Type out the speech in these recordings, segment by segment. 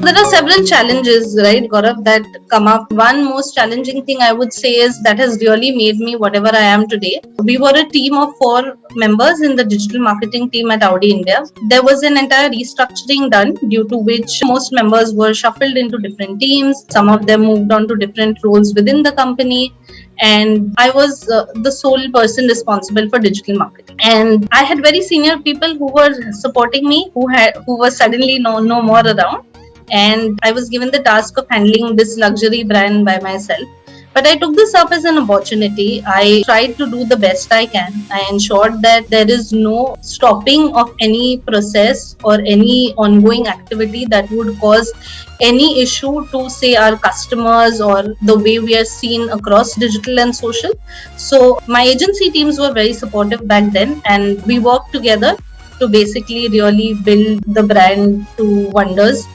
There are several challenges, right, Gaurav, that come up. One most challenging thing I would say is that has really made me whatever I am today. We were a team of 4 members in the digital marketing team at Audi India. There was an entire restructuring done due to which most members were shuffled into different teams. Some of them moved on to different roles within the company. And I was the sole person responsible for digital marketing. And I had very senior people who were supporting me, who were suddenly no more around, and I was given the task of handling this luxury brand by myself. But I took this up as an opportunity. I tried to do the best I can. I ensured that there is no stopping of any process or any ongoing activity that would cause any issue to, say, our customers or the way we are seen across digital and social. So my agency teams were very supportive back then, and we worked together to basically really build the brand to wonders.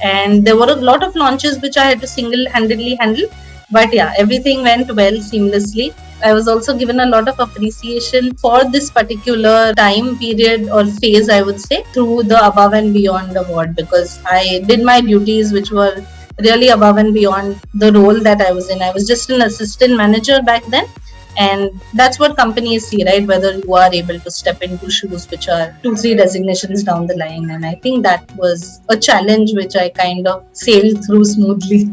And there were a lot of launches which I had to single-handedly handle. But yeah, everything went well seamlessly. I was also given a lot of appreciation for this particular time period or phase, I would say, through the Above and Beyond award, because I did my duties which were really above and beyond the role that I was in. I was just an assistant manager back then. And that's what companies see, right? Whether you are able to step into shoes which are 2-3 designations down the line. And I think that was a challenge which I kind of sailed through smoothly.